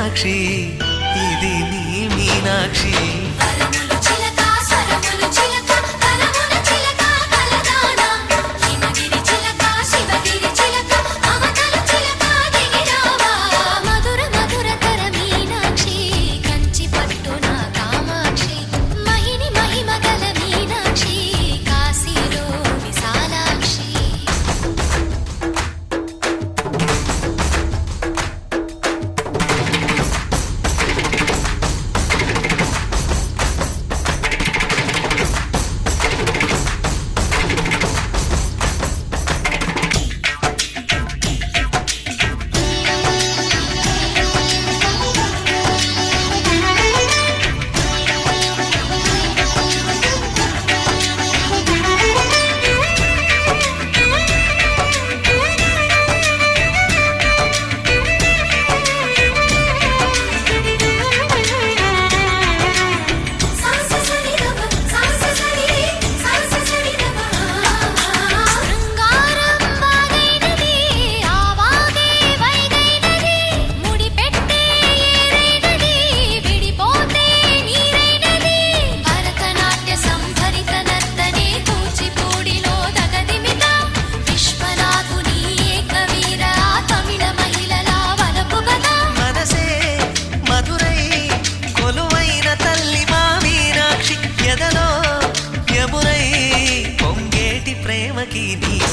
సాక్షి ఇది నీ మీనాక్షి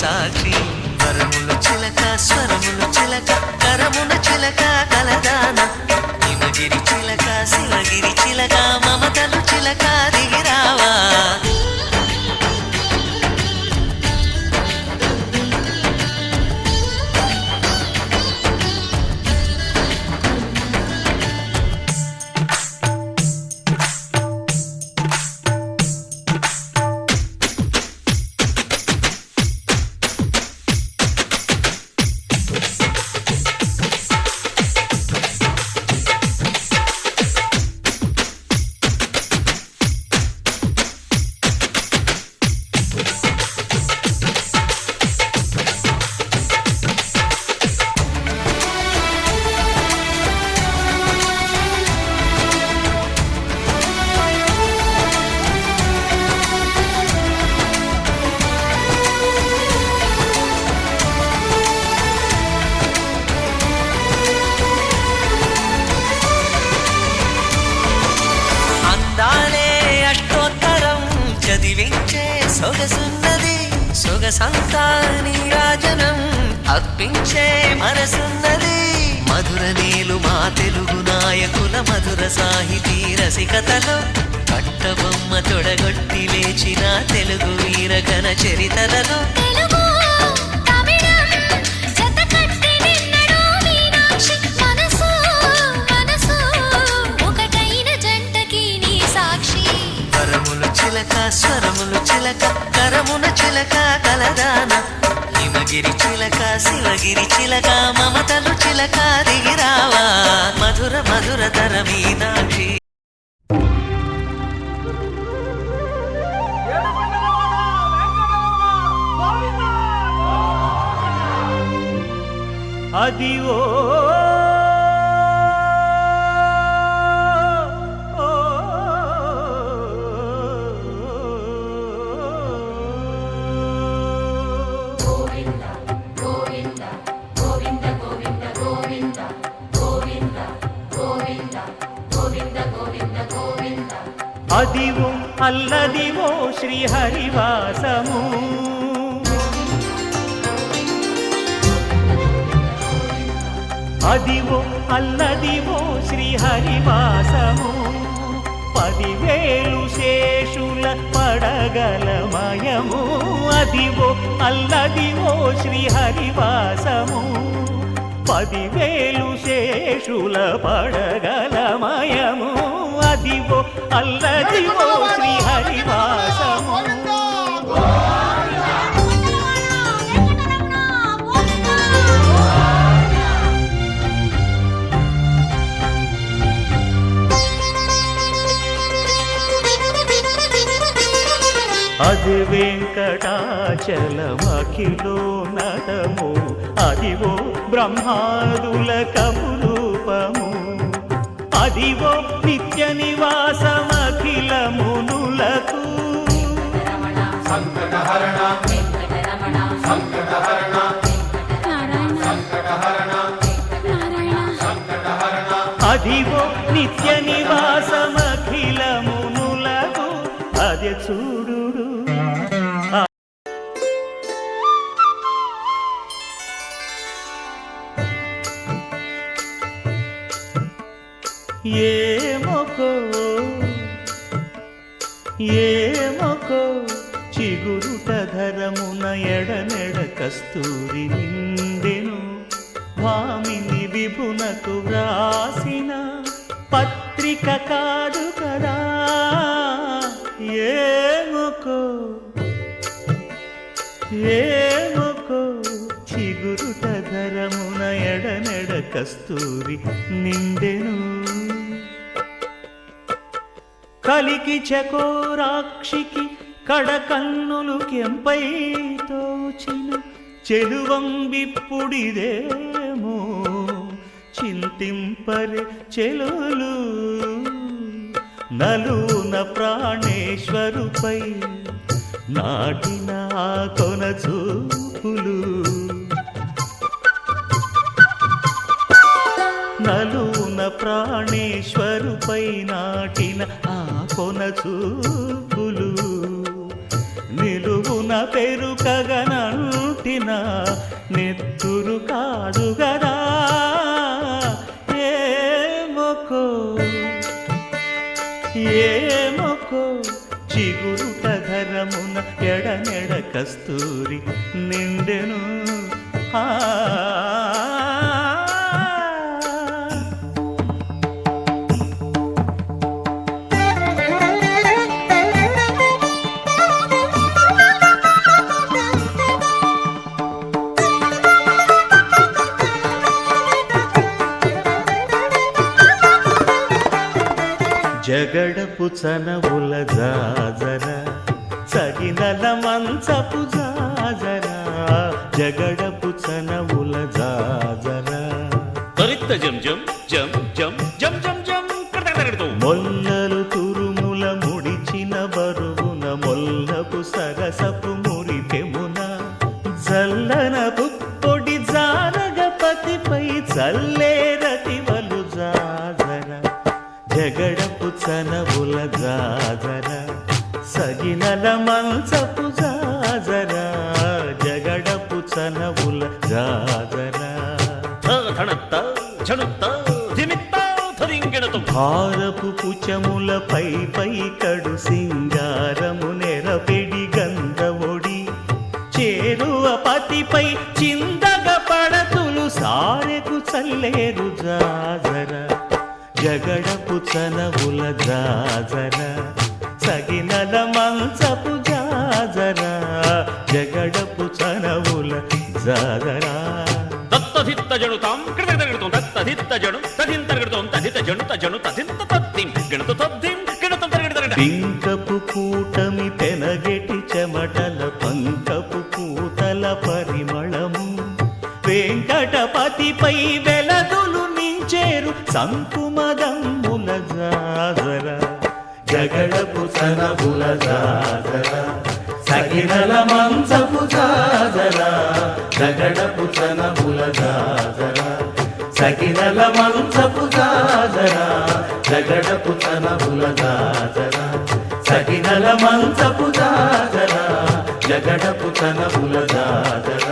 సాక్షి వరముల చిలక స్వరముల చిలక కరమున చిలక కలదాన హిమగిరి చిలక శివగిరి చిలక మమతలు చిలక దిగిరావా సొగసున్నది సొగసంతా నీరాజనం అర్పించే మనసున్నది మధుర నీలు మా తెలుగు నాయకుల మధుర సాహితీ రసికతలో కట్టబొమ్మ తొడగొట్టి లేచిన తెలుగు వీరగణ చరితలలో స్వరములు చిలక కరమున చిలక కలదాన హిమగిరి చిలక శివగిరి చిలక మమతలు చిలక దిగిరావా మధుర మధుర తర మీనాక్షి అదివో అదివో అల్లదివో శ్రీహరివాసము అదివో అల్లదివో శ్రీహరివాసము 10,000 శేషుల పడగలమయము అదివో అల్లదివో శ్రీహరివాసము 10,000 శేషుల పడగలమయము అదివో అల్లదివో శ్రీహరివాసము అది వెంకటాచలమఖిలో నటము అదివో బ్రహ్మాదుల కపురూపము అదివో నిత్య నివాసమఖిల మునులకు సంకటహరణ సంకటహరణ సంకటహరణ సంకటహరణ అదివో నిత్య నివాసమఖిల మునులకు అదే చూడు ఏమొకో చిగురుట ధరమున ఎడనెడ కస్తూరి నిండెను భామిని విభునకు వ్రాసిన పత్రిక కాదు కదా ఏమొకో చిగురుట ధరమున ఎడనెడ కస్తూరి నిండెను కలికి చకోరాక్షికి కడకన్నులు కెంపై తోచిన చెలువంబిప్పుడిదేమో చింతింపరే చెలులు నలున ప్రాణేశ్వరుపై నాటిన ఆ కొన చూపులు నలున ప్రాణేశ్వరుపై నాటిన ఆ కొన చూపులు నిలువున పెరుకగనంటిన నెత్తురు కాదు గదా ఏమొకో చిగురుట ధరమున ఎడనెడ కస్తూరి నిండెను జగడపు చనవుల జాజర సగినల మంచపు జాజర జగడపు చనవుల జాజర త్వరిత జం జం జం జం జం జం జం కడకడకడతో మొల్లలు తురుముల ముడిచిన బరువున మొల్లపు సరసపు మురిపెమున జల్లన పుప్పొడి జానగపతిపై చల్లేరతివలు జాజర జగడపు చనవుల జాజర సగినల మంచపు జాజర జగడపు చనవుల జాజర భారపు పుచములపై పై కడు సింగారము నెరపెడి గంధవొడి చేరువ పతిపై చిందగ పడతులు సారెకు చల్లేరు జాజర జగడపు చనవుల జాజర సగినల మంచపు జాజర జగడపు చనవుల జాజర దత్తధిత్త జడుతాం కడకడకడతో దత్తధిత్త జడు తదింతరగడతో తదిత జడు తజడు తదింత తద్దిం గణత తద్దిం గణతం తరగడతరగడ పింకపు కూటమి పెనగెటి చెమటల పంకపు పూతల పరిమళము వెంకటపతిపై వెలదులు నించేరు సంకుమదమ్ముల జాజర జగడపు చనవుల జాజర సగినల మంచపు జాజర జగడపు చనవుల జాజర సగినల మంచపు జాజర జగడపు చనవుల జాజర సగినల మంచపు జాజర జగడపు చనవుల జాజర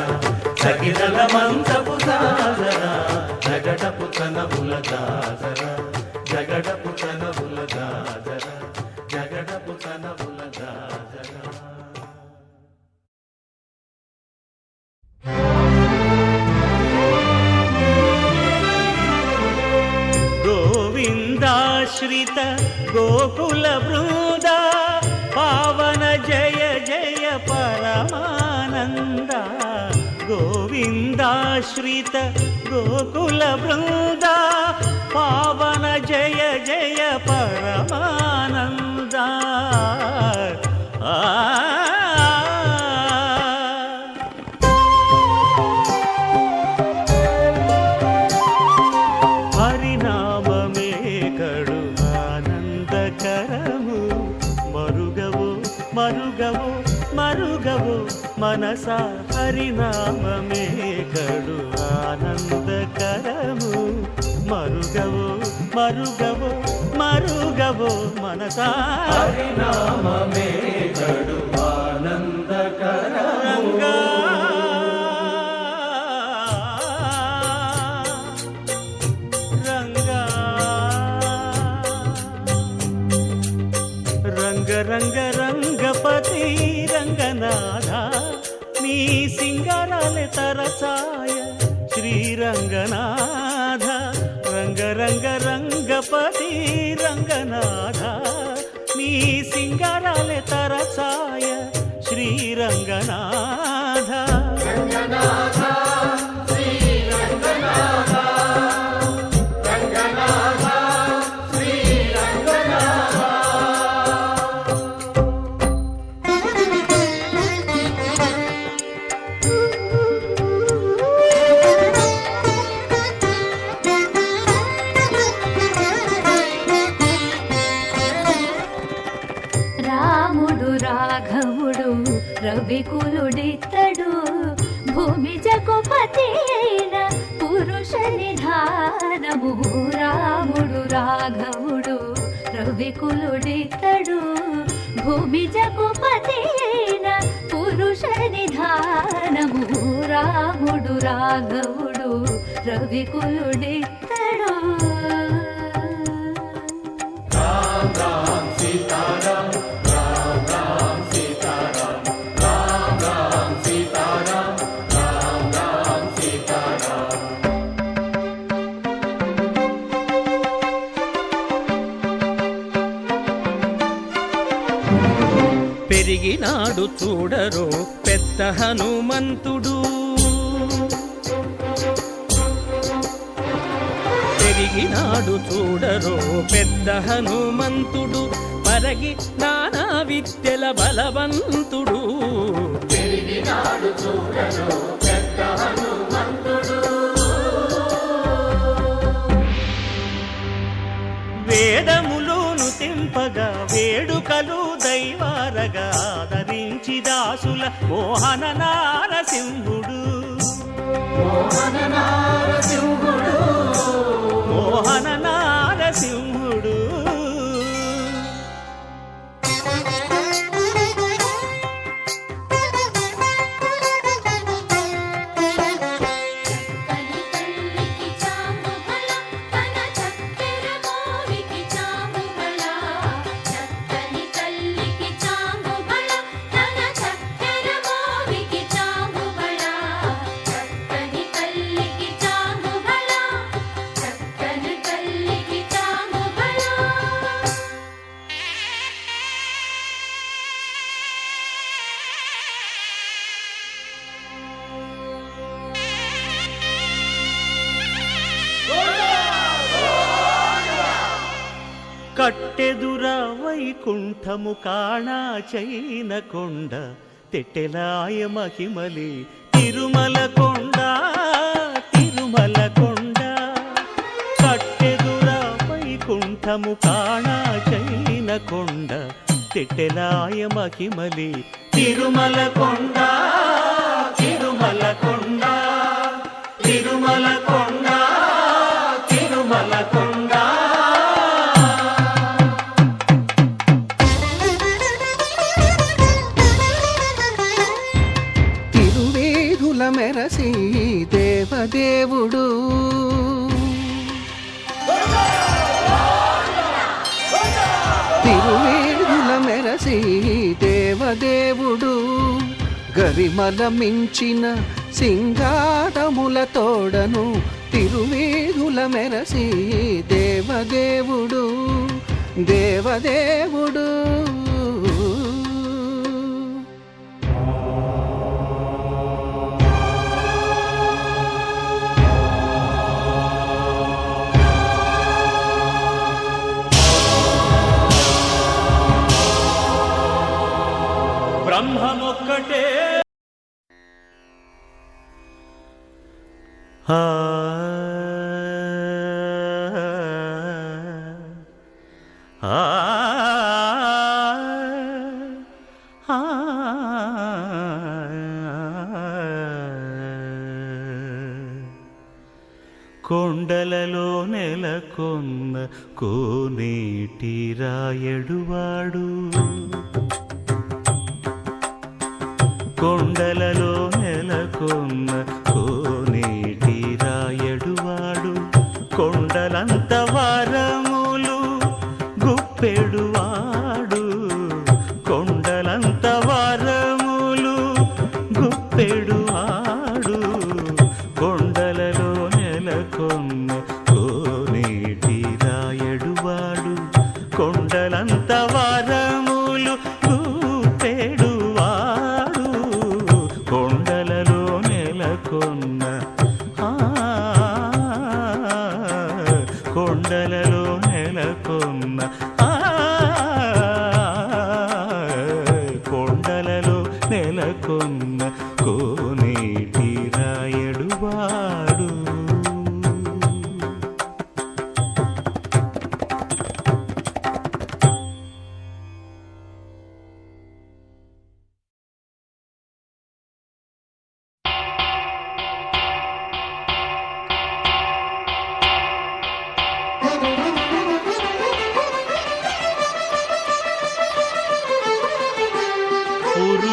సగినల మంచపు జాజర జగడపు చనవుల జాజర జగడపు చనవుల జాజర జగడపు చనవుల జాజర గోవిందాశ్రిత గోకుల బృంద పావన జయ జయ పరమానంద గోవిందాశ్రిత గోకుల బృంద పావన జయ జయ పరమానంద హరినామమే కడు మనస హరినామమే కడు ఆనందకరము మరుగవో మరుగవో మరుగవో మనసా హరినామమే కడు ఆనందకరము రంగ రంగ రంగపతి రంగనాథ నీ సింగారాలే తరసాయ శ్రీరంగనాథ రంగ రంగ రంగపతి రంగనాథ నీ సింగారాలే తరసాయ శ్రీరంగనాథ రంగనాథ శ్రీరంగనాథ రంగనాథ శ్రీరంగనాథ రాముడు రాఘవుడు రవికులుడితడు భూమి జగపతి అయిన పురుష నిధానము రాముడు రాఘవుడు రవికులుడితడు భూమి జగపతి అయిన పురుష నిధానము రాముడు రాఘవుడు రవికులుడితడు పెరిగినాడు చూడరో పెద్ద హనుమంతుడు పెరిగినాడు చూడరో పెద్ద హనుమంతుడు పరగి నానా విద్యల బలవంతుడు పెరిగినాడు చూడరో పెద్ద హనుమంతుడు వేదములోను తెంపగా వేడుకలు దైవారగా ఆదరించి దాసుల మోహన నారసింహుడు మోహన నారసింహుడు మోహన నారసింహుడు కట్టెదుర వైకుంఠము కాణా చైన కొండ తెట్టెలాయ మహిమలి తిరుమల కొండ తిరుమల కొండ కట్టెదుర వైకుంఠము కాణా చైన కొండ తెట్టెలాయ మహిమలి తిరుమల కొండ తిరుమల కొండ తిరుమల కొండ తిరుమల కొండ మెరసి దేవదేవుడు తిరువేదుల మెరసి దేవదేవుడు గరిమల మించిన సింగారముల తోడను తిరువేదుల మెరసి దేవదేవుడు దేవదేవుడు బ్రహ్మమొక్కటే కొండలలో నెలకొన్న కోనేటి రాయడువాడు కొండలలో నెలకొన్న కోనేటి రాయడువాడు కొండలంత వరములు గుప్పెడువాడు కొండలంత వరములు గుప్పెడువాడు కొండలలో నెలకొన్న కోనేటి రాయడువాడు కొండలంత వరములు గుప్పెడువాడు కొండలలో నెలకొన్న కొండలలో నెలకొన్న కొండలలో నెలకొన్న కోనేటి రాయడువాడు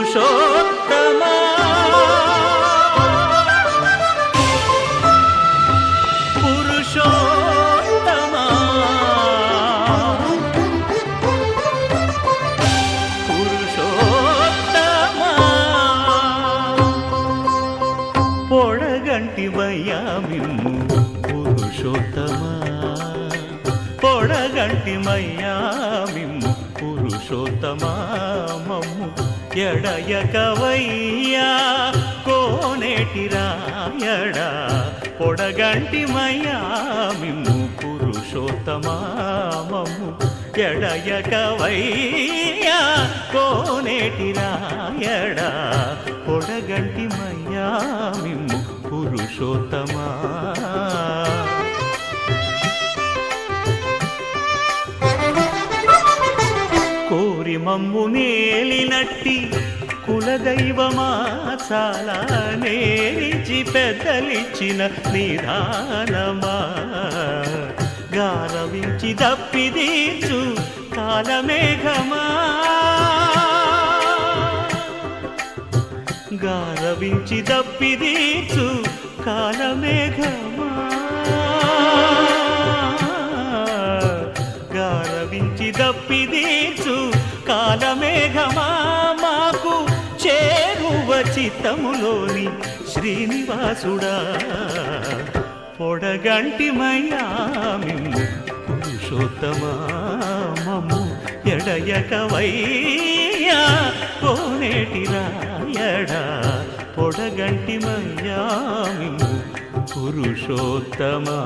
పురుషోత్తమా పురుషోత్తమా పురుషోత్తమా పొడగంటి మయ్యామిమ్ము పురుషోత్తమా పొడగంటి మయ్యామిమ్ము పురుషోత్తమా మమ్ము ఎడయకవయ్యా కోనేటి రాయడా పొడగంటి మయ్యామిమ్ము పురుషోత్తమా మమ్ము ఎడయకవయ్యా కోనేటి రాయడా పొడగంటి మయ్యామిమ్ము పురుషోత్తమా కోరి మమ్ము నేలినట్టి కులదైవమా చాలా నేరిచి పెద్దలిచ్చిన నిదానమా గారవించి దప్పిదీర్చు కాలమేఘమా గారవించి దప్పిదీర్చు కాలమేఘమా గారవించి దప్పిదీర్చు కాలమేఘమా మాకు చేరువ చిత్తములోని శ్రీనివాసుడా పొడగంటి మయ్యామిమ్ము పురుషోత్తమా మమ్ము ఎడయకవయ్యా కోనేటి రాయడా పొడగంటి మయ్యామిమ్ము పురుషోత్తమా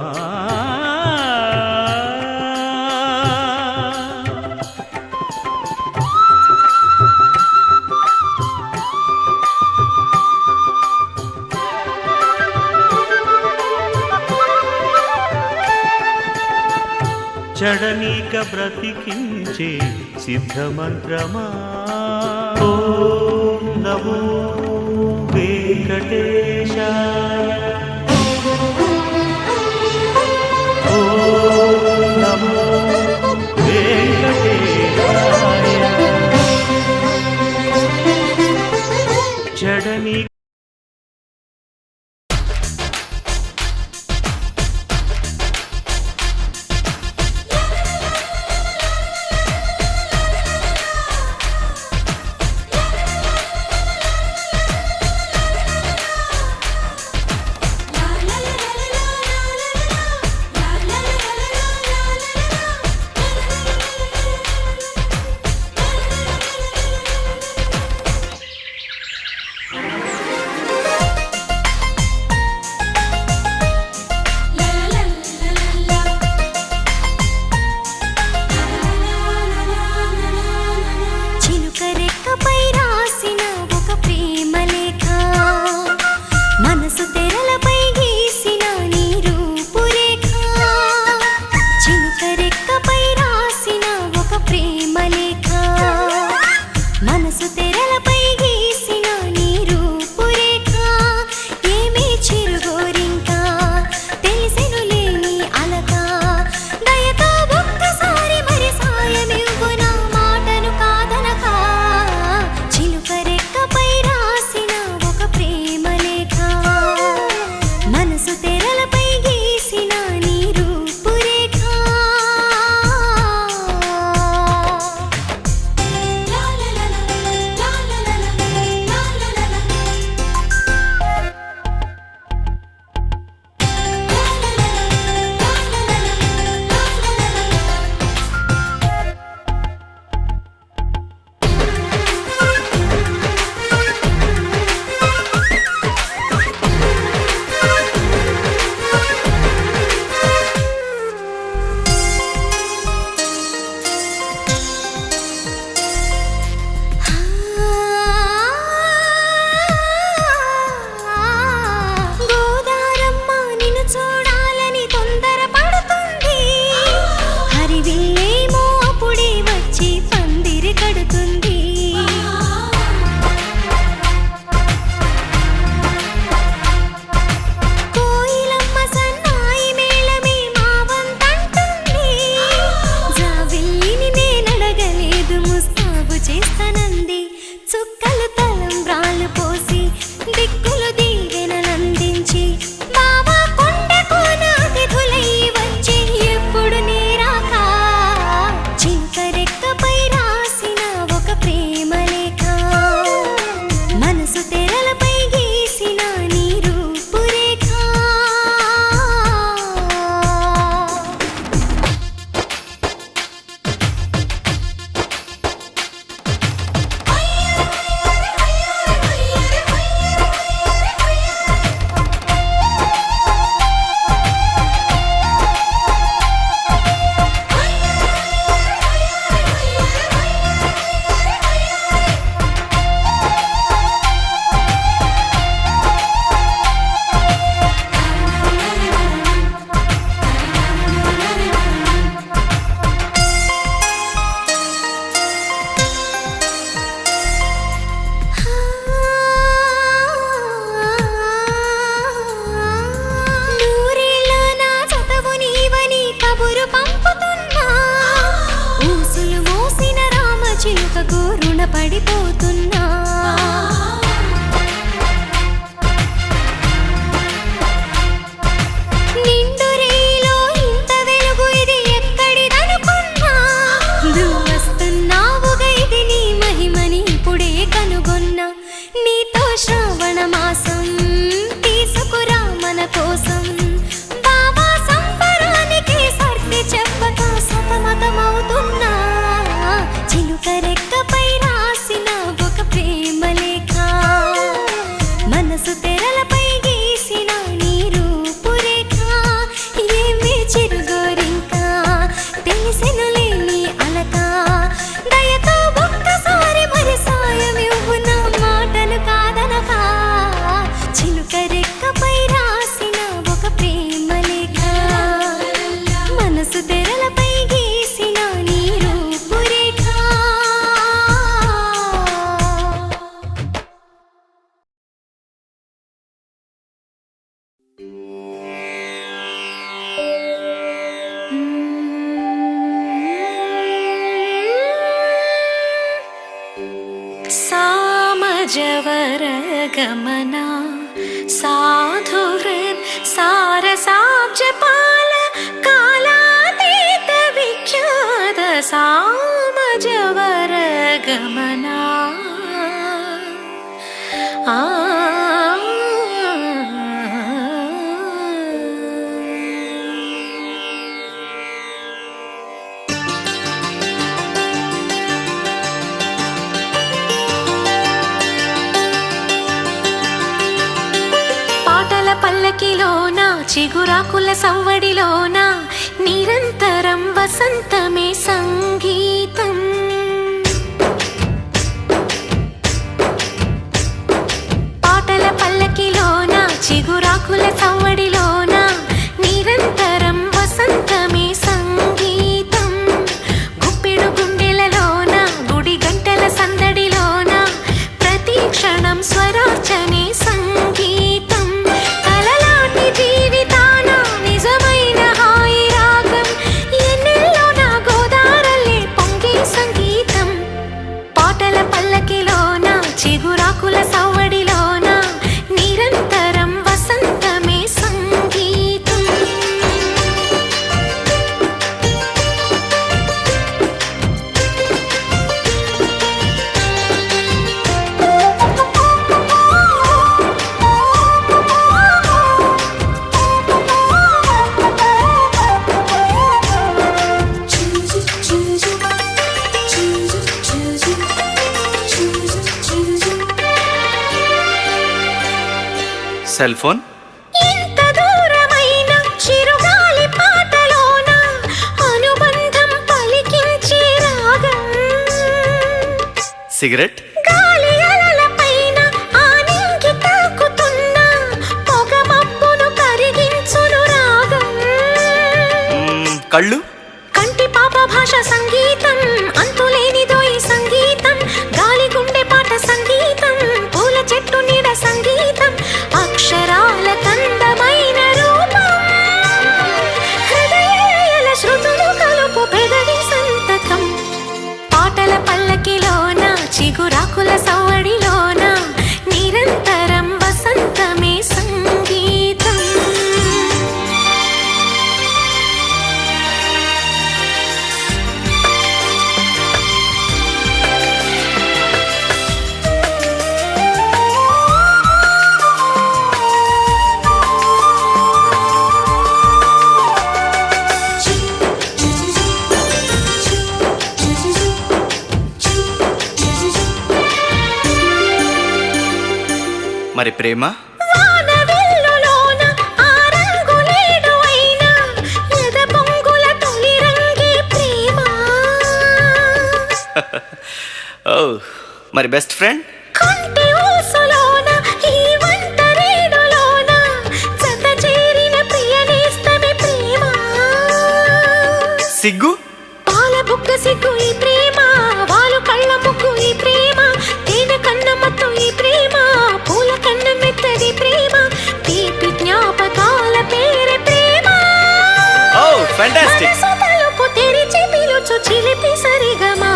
చడనీక బ్రతికించే సిద్ధమంత్రమా ఓం నమో వెంకటేశాయ ఓం నమో వెంకటేశాయ చడనీ सामजवरगमना साधुहृन् सारसाब्जपाल कालातीत विख्यात सामजवरगमना పల్లకిలోన చిగురాకుల సవ్వడిలోన నిరంతరం వసంతమే సంగీతం పాటల పల్లకిలోన చిగురాకుల సవ్వడిలోన నిరంతరం వసంతమే సంగీతం గుప్పెడు గుండెలలోన గుడి గంటల సందడిలోన ప్రతి క్షణం స్వరార్చనే సంగీతం జీవితాన నిజమైన హాయి రాగం ఎన్నెల్లో నా గోదారల్లే పొంగే సంగీతం పాటల పల్లకిలోన చిగురాకుల సవ్వడిలోన నిరంతరం వసంతమే సంగీతం సెల్ ఫోన్ ఎంత దూరమైన చిరుగాలి పాటలోన అనుబంధం పలికించే రాగం సిగరెట్ గాలి అలలపైన ఆనింగి తాకుతున్న పొగ మబ్బును కరిగించును రాగం కళ్ళు కంటి పాప భాష సంగీతం అంతులేనిదో ఈ సంగీతం గాలి గుండె పాట సంగీతం పూల చెట్టు నీడ సంగీతం అక్షరాల కందమైన రూపం హృదయాల శృతులు కలుపు పెదవి సంతకం పాటల పల్లకిలోన చిగురాకుల సవ్వడిలోన నిరంతరం వసంతమే సంగీతం మరి ప్రేమ వానవిల్లులోన ఆ రంగులేడు అయినా ఎద పొంగుల తొలి రంగే ప్రేమ ఓ మరి బెస్ట్ ఫ్రెండ్ కంటి ఊసులోన ఈ వంటరేడులోన జత చేరిన ప్రియనేస్తమే ప్రేమ సిగ్గు పాల బుక్క సిగ్గు ఈ ప్రేమ వాలు కళ్ళ ముగ్గు ఈ ప్రేమ తేనె కన్నమ్మతో ఈ ప్రేమ పూల కన్న మెత్తది ప్రేమ తీపి జ్ఞాపకాల పేరే ప్రేమ ఓ ఫ్యాంటాస్టిక్ మనసు తలుపు తెరిచి పిలుచు చిలిపి సరిగమా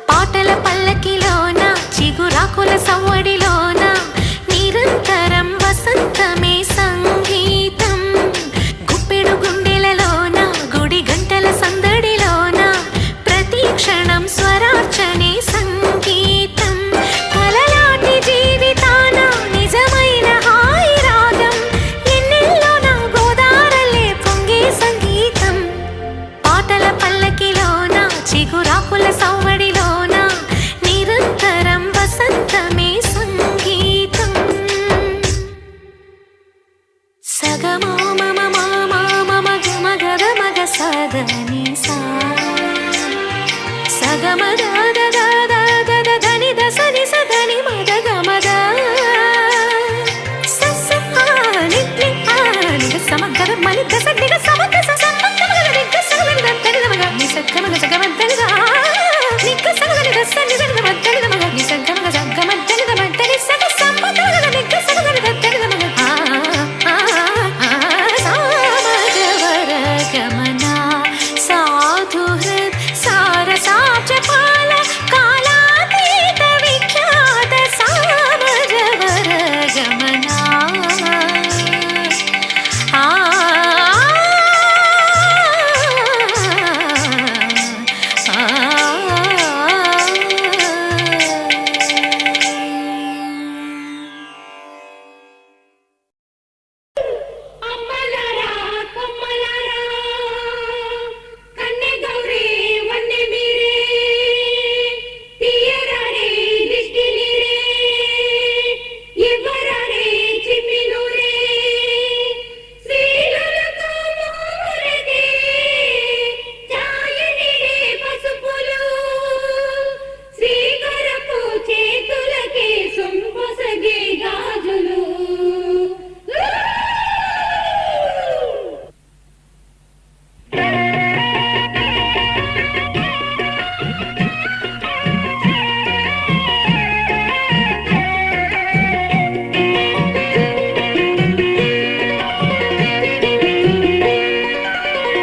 పాటల పల్లకిలోన చిగురాకుల సవ్వడిలోన నిరంతరం వసంతమే సంగీతం గుప్పెడు గుండెలలోన గుడి గంటల సందడిలోన ప్రతి క్షణం స్వరార్చనే సంగీతం కలలాంటి జీవితాన నిజమైన హాయి రాగం ఎన్నెల్లో నా గోదారల్లే పొంగే సంగీతం పాటల పల్లకిలోన చిగురాకుల సవ్వడిలోన నిరంతరం వసంతమే సంగీతం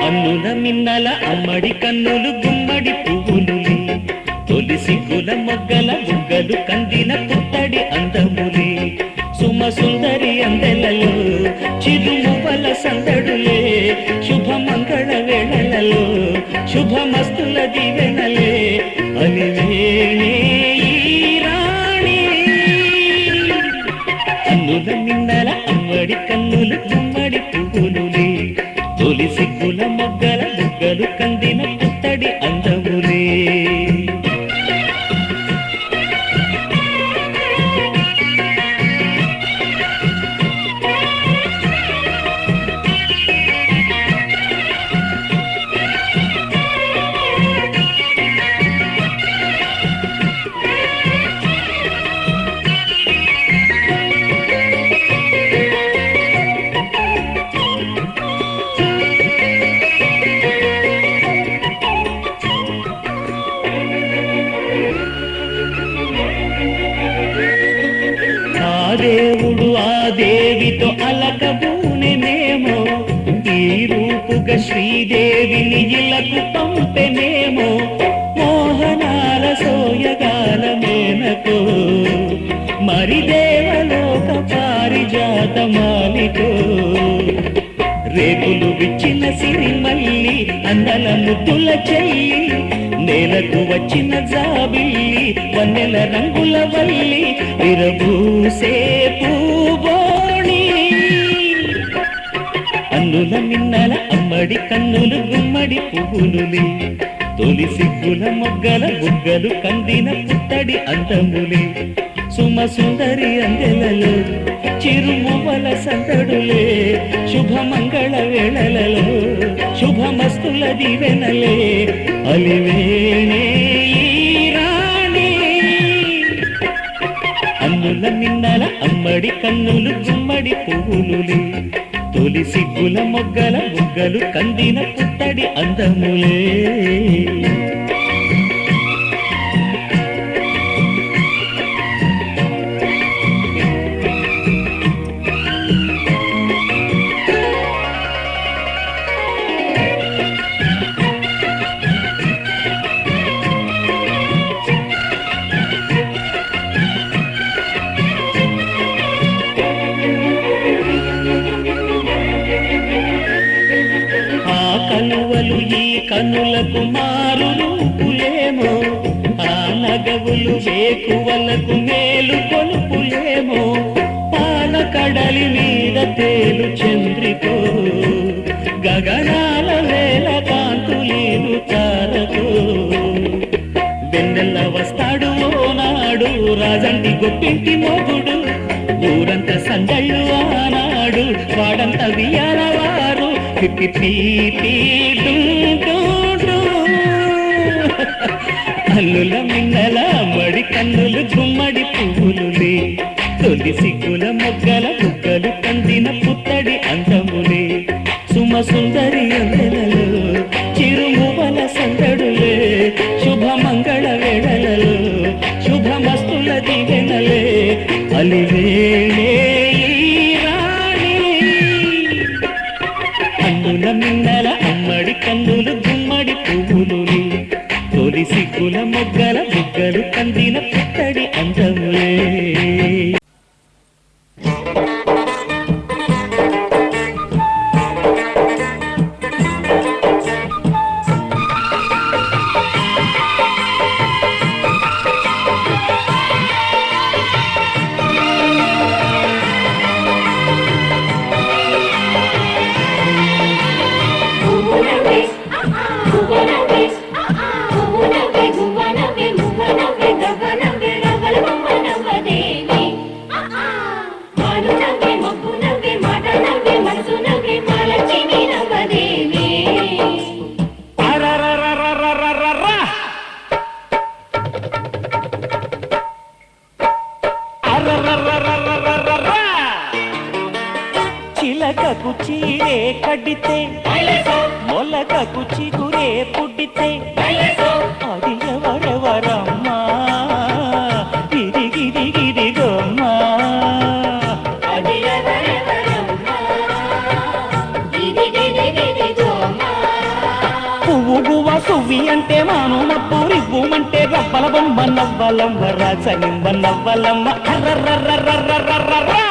అన్నుల మిన్నల అమ్మడి కన్నులు గుమ్మడి పువ్వులులే తొలి సిగ్గుల మొగ్గల బుగ్గలు కందిన పుత్తడి అందములే సుమ సుందరి అందెలలో చిరుమువ్వల సందడులే శుభమంగళ వేళలలో శుభమస్తుల దీవెనలే అలివేణే ఈ రాణి అన్నుల మిన్నల అమ్మడి కన్నులు గుమ్మడి పువ్వులులే తొలి సిగ్గుల మొగ్గల బుగ్గలు కందిన పుత్తడి అందములే దేవుడు ఆ దేవితో అలకబూనెనేమో ఈ రూపుగా శ్రీదేవిని ఇలకు పంపెనేమో మోహనాల సోయగాల మేనకో మరి దేవలోక పారిజాత మాలికో రేకులు విచ్చిన సిరిమల్లి అందల ముద్దుల చెల్లి నేలకు వచ్చిన జాబిల్లి వన్నెల రంగుల వల్లి విరబూసే పూబోణి అన్నుల మిన్నల అమ్మడి కన్నులు గుమ్మడి పువ్వులులే తొలి సిగ్గుల మొగ్గల బుగ్గలు కందిన పుత్తడి అందములే సుమ సుందరి అందెలలో చిరుమువ్వల సందడులే శుభమంగళ వేళలలో శుభమస్తుల దీవెనలే అలివేణే ఈ రాణి అన్నుల మిన్నల అమ్మడి కన్నులు గుమ్మడి పువ్వులులే తొలి సిగ్గుల మొగ్గల బుగ్గలు కందిన పుత్తడి అందములే కనువలు ఈ కనులకు మారు రూపులేమో ఆ నగవులు వేకువలకు మేలు కొలుపులేమో పాల కడలి మీద తేలు చంద్రికో గగనాల వేల కాంతులేను తారకో వెన్నెల్ల వస్తాడు ఓనాడు రాజంటి గొప్పింటి మొగుడు ఊరంత సందళ్ళు ఆనాడు వాడంత వియాలవారు అల్లుల మిన్నల మడి కన్నులు గుమ్మడి పువ్వులులే తొలి సిగ్గుల మొగ్గల బుగ్గలు కందిన పుత్తడి అందములే సుమ సుందరి అందెలలో చిరుమువల సందడులే శుభమంగళ వేళలలో శుభమస్తుల దీవెనలే అలివేణే మిన్నల అమ్మడి కన్నులు గుమ్మడి పువ్వులులే తొలి సిగ్గుల మొగ్గల బుగ్గలు కందిన పుత్తడి అందములే చిలకకు చీరే కడితే మొలకకు చిగురే పుడితే అది ఎవరెవరమ్మా గిరిగిరిగిరిగమ్మా అది ఎవరెవరమ్మా గిరిగిరిగిరిగమ్మా సువ్వి అంటే మాను మబ్బు రివ్వుమంటే రవ్వల బొమ్మ నవ్వలమ్మ రాజనిమ్మ నవ్వలమ్మ అర్రర్రర్రర్రర్రర్రర్రా.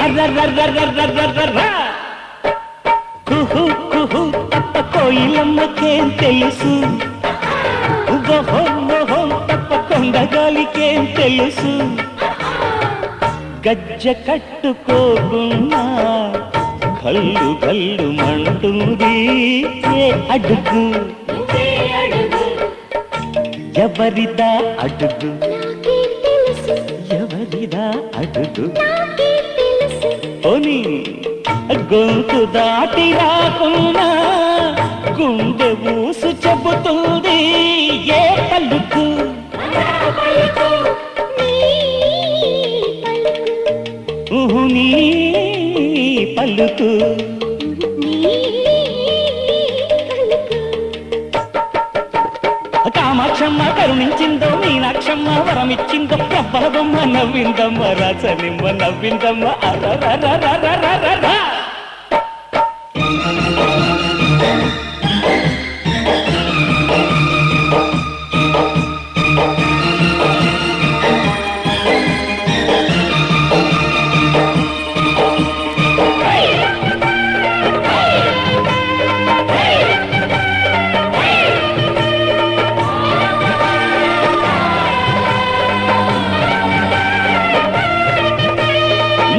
అర్రర్రర్రర్రర్రర్రా. కుహు కుహు తప్ప కోయిలమ్మకేం తెలుసు, ఓహో ఓహో తప్ప కొండగాలికేం తెలుసు. గజ్జ కట్టుకోకున్నా కళ్ళు కళ్ళు మంటుంది ఏ అడుగు, ఎవరిదా అడుగు, ఎవరిదా అడుగు. పోనీ గొంతు దాటి రాకున్నా గుండె ఊసు చెబుతుంది ఏ పలుకు. నీ పలుకు. కామాక్షమ్మ కరుణించిందో మీనాక్షమ్మ వరమిచ్చిందో రవ్వల బొమ్మ నవ్విందమ్మ రాజనిమ్మ నవ్విందమ్మ అరరరరరరరరరా.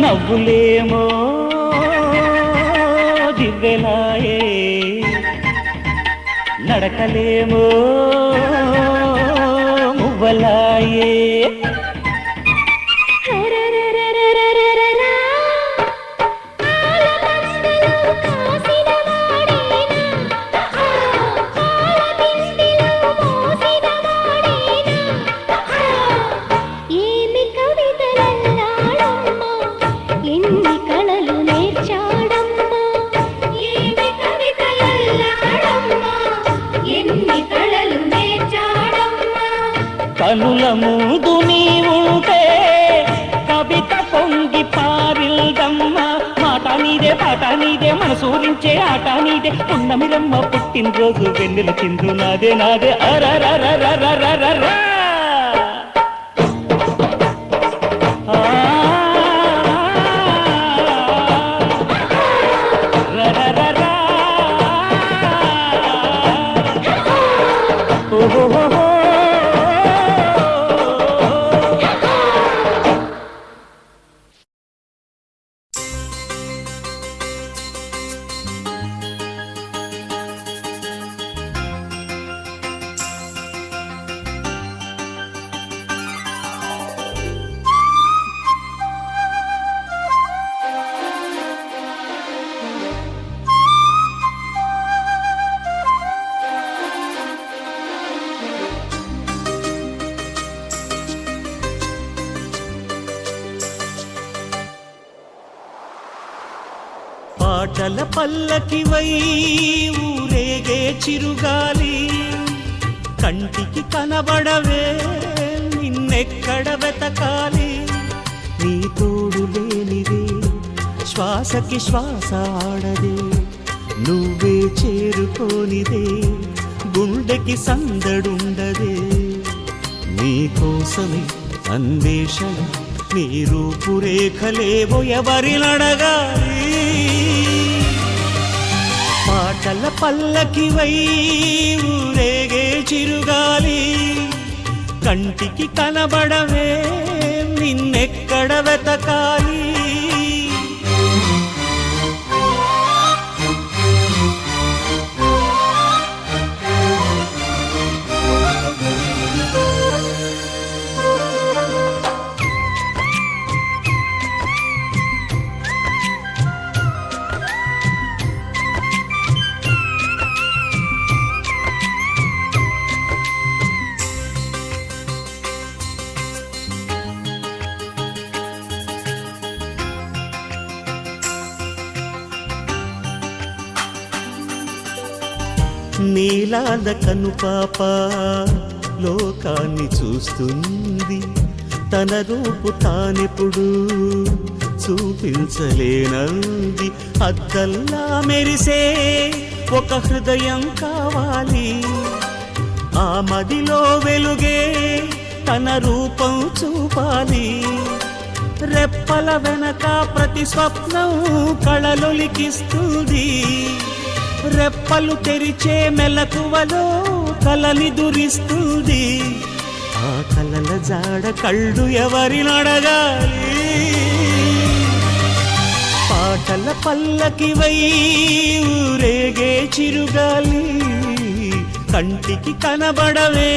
నవ్వులేమో దివ్వెలాయే, నడకలేమో మువ్వలాయే. కనుల ముందు నీవుంటే కవిత పొంగి పారిల్దమ్మ. మాట నీదే పాట నీదే మనసూరించే ఆట నీదే. పున్నమిరమ్మ పుట్టినరోజు వెన్నెల చిందు నాదే నాదే అరరరరరరరరా. పాటల పల్లకివై ఊరేగే చిరుగాలి, కంటికి కనబడవే నిన్నెక్కడ వెతకాలి. నీ తోడు లేనిదే శ్వాసకి శ్వాస ఆడదే, నువ్వే చేరుకోనిదే గుండెకి సందడుండదే. నీకోసమే అన్వేషణ, నీ రూపురేఖలేవో ఎవరినడగాలి. పాటల పల్లకివై ఊరేగే చిరుగాలి, కంటికి కనబడవే నిన్నెక్కడ వెతకాలి. నీలాల కనుపాప లోకాన్ని చూస్తుంది, తన రూపు తానెప్పుడు చూపించలేనంది. అద్దల్లా మెరిసే ఒక హృదయం కావాలి, ఆ మదిలో వెలుగే తన రూపం చూపాలి. రెప్పల వెనక ప్రతి స్వప్నం కళలొలికిస్తుంది, రెప్పలు తెరిచే మెలకువలో కలని దురిస్తుంది. ఆ కలల జాడ కళ్ళు ఎవరినడగాలి? పాటల పల్లకివై ఊరేగే చిరుగాలి, కంటికి కనబడవే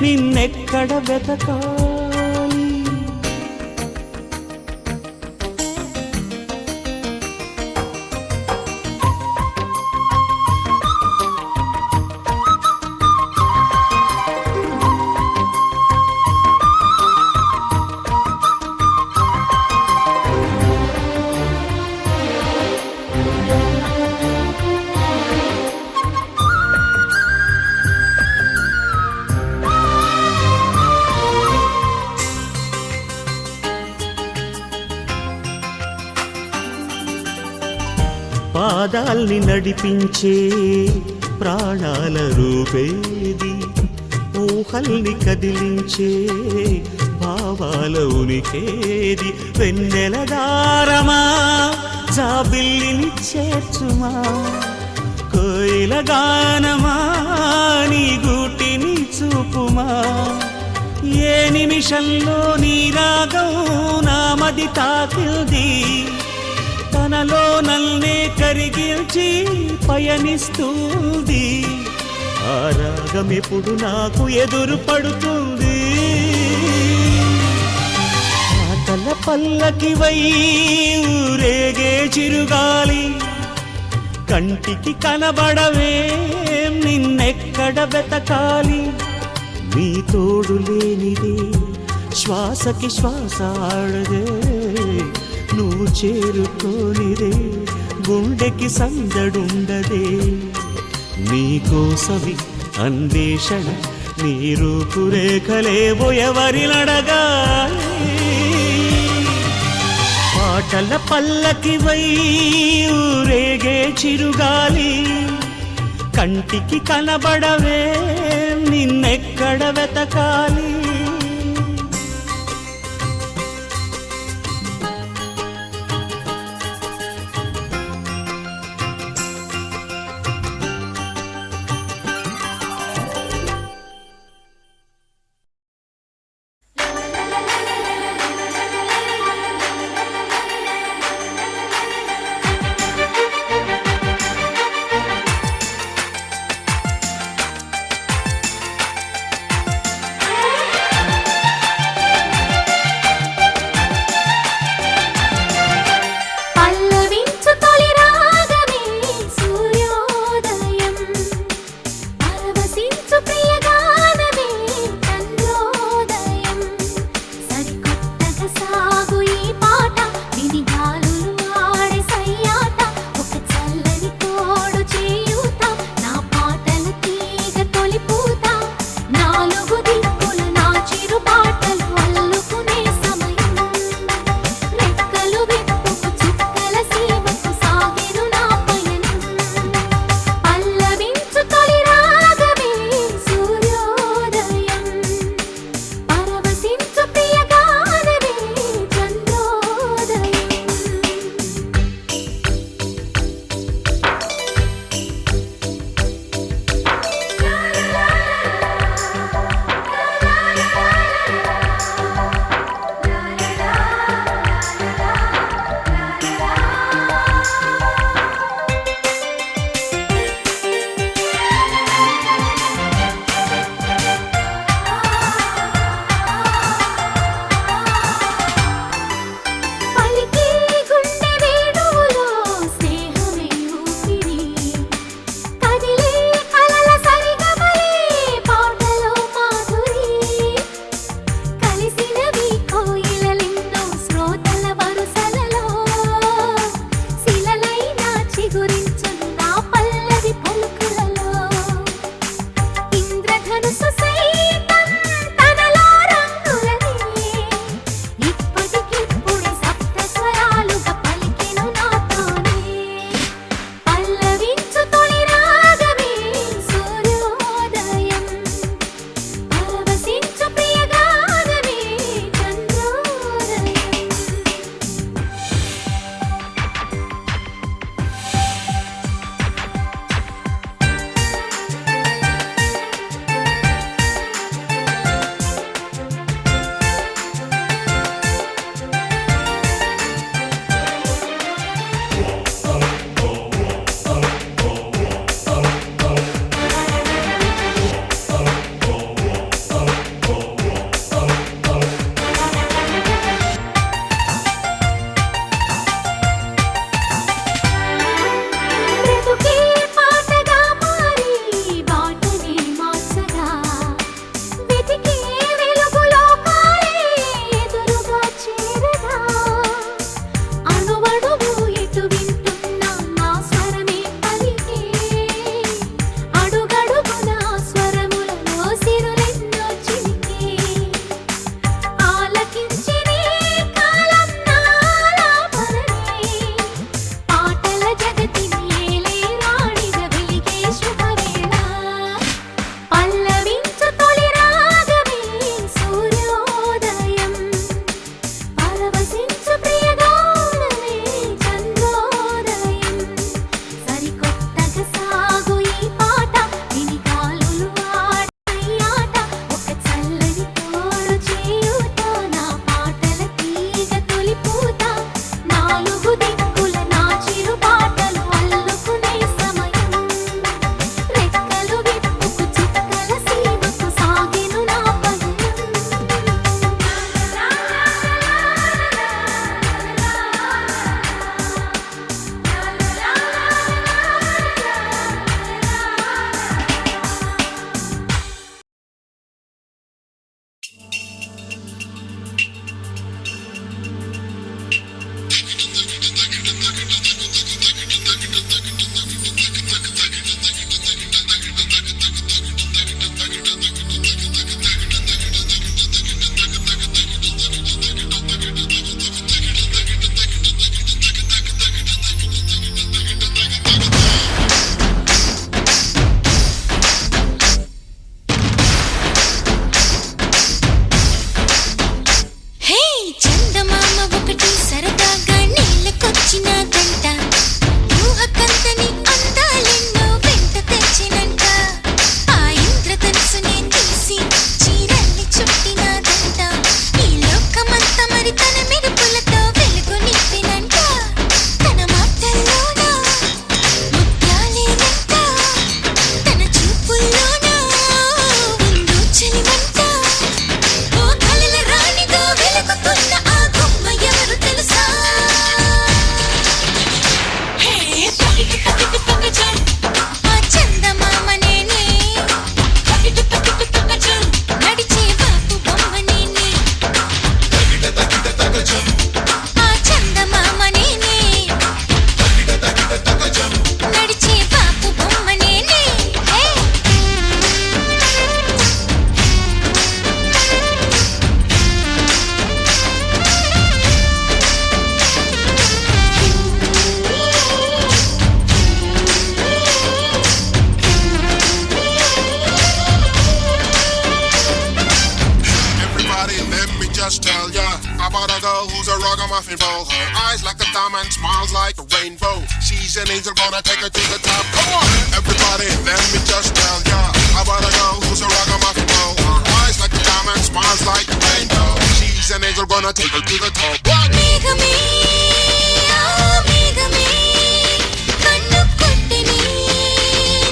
నిన్నెక్కడ వెతకాలి? పాదాల్ని నడిపించే ప్రాణాల రూపేది, ఊహల్ని కదిలించే భావాల ఉనికేది. వెన్నెల దారమా జాబిల్లిని చేర్చుమా, కోయిల గానమా నీ గూటిని చూపుమా. ఏ నిమిషంలో నీ రాగం నామది తాకింది, తనలో నన్నే కరిగిల్చి పయనిస్తుంది. ఆ రాగం ఎప్పుడు నాకు ఎదురు పడుతుంది. పాటల పల్లకివై ఊరేగే చిరుగాలి, కంటికి కనబడవే నిన్నెక్కడ వెతకాలి? నీ తోడు లేనిదే శ్వాసకి శ్వాస ఆడదే, నువ్వు చేరుకోనిదే గుండెకి సందడుండదే. నీకోసమి అన్వేషణ, నీ రూపురేఖలేవో ఎవరినడగాలి? పాటల పల్లకివై ఊరేగే చిరుగాలి, కంటికి కనబడవే నిన్నెక్కడ వెతకాలి? ragamuffin bowl. Her eyes like a diamond, smiles like a rainbow. She's an angel, gonna take her to the top. Come on, everybody, let me just tell ya about a girl who's a ragamuffin bowl. Her eyes like a diamond, smiles like a rainbow. She's an angel, gonna take her to the top. What? మేఘమే ఆ మేఘమే కన్ను కొట్టిని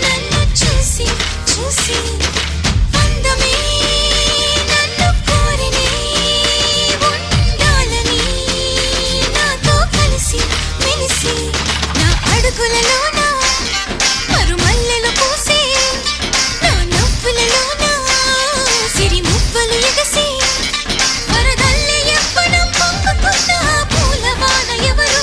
నన్ను చూసి చూసి అందమే నన్ను కోరిని ఉండాలని నాతో కలిసి మెలిసి నా అడుగులలోన మరుమల్లెలు పూసి నా నవ్వులలోన సిరి మువ్వలు ఎగసి వరదల్లే ఎవ్వడం పొంగుతున్న పూలవాన ఎవరు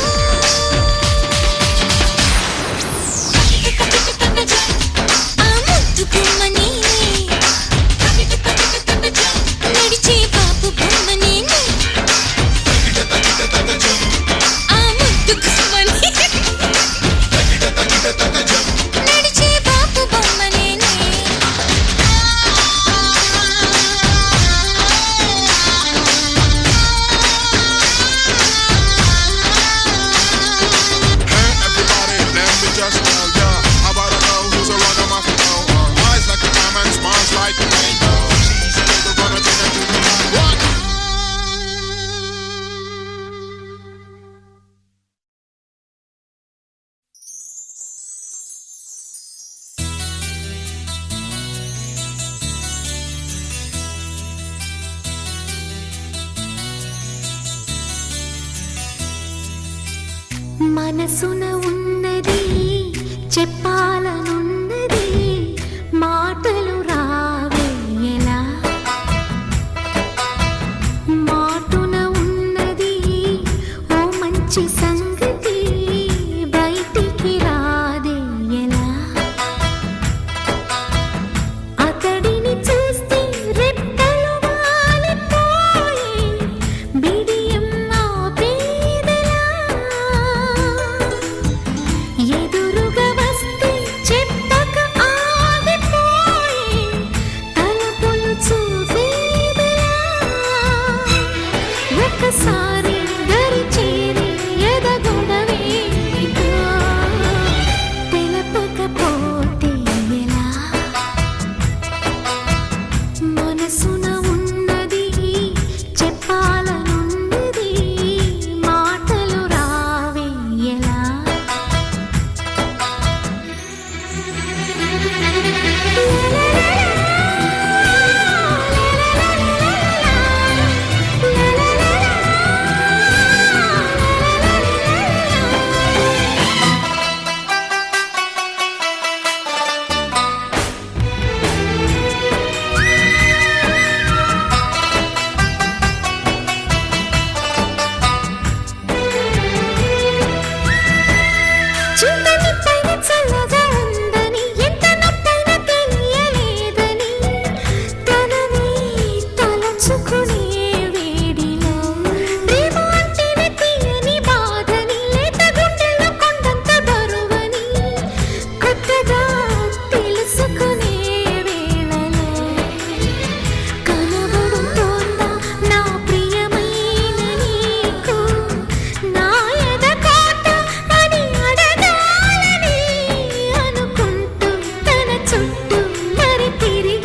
ఆ ముద్దు గుమ్మ నేనే నడిచే బాబు బొమ్మ నేనే ఆ ముద్దు గుమ్మ నేనే నడిచే బాబు బొమ్మ నేనే Hey, everybody, let me just tell ya about a girl who's a ragamuffin bowl. Her eyes like a diamond, smiles like a rainbow. She's an angel, gonna take her to the top. What? మనసున ఉన్నది చెప్పాలనున్నది మాటలు రావేలా మాటున ఉన్నది ఓ మంచి సంగతి బయటికి రాదే ఎలా అతడిని చూస్తే రెక్కలు వాలిపోయి బిడియం ఆపేదెలా ఎదురుగా వస్తే చెప్పక ఆగిపోయి తలపులు చూసేదెలా ఒకసారి దరి చేరి ఎదగొడవేమిటో తెలపకపోతే ఎలా మనసున ఉన్నది చెప్పాలనున్నది మాటలు రావే ఎలా చింతని పైన చల్లగా ఉందని ఎంత నొప్పైనా తెలియలేదని తనని తలచుకునే వేడిలో ప్రేమ అంటేనే తీయని బాధని లేత గుండెల్లో కొండంత బరువని కొత్తగా తెలుసుకునే వేళలో కనబడుతోందా నా ప్రియమైన నీకు నా ఎదకోట అని అడగాలని అనుకుంటూ తన చుట్టూ మరి తిరిగి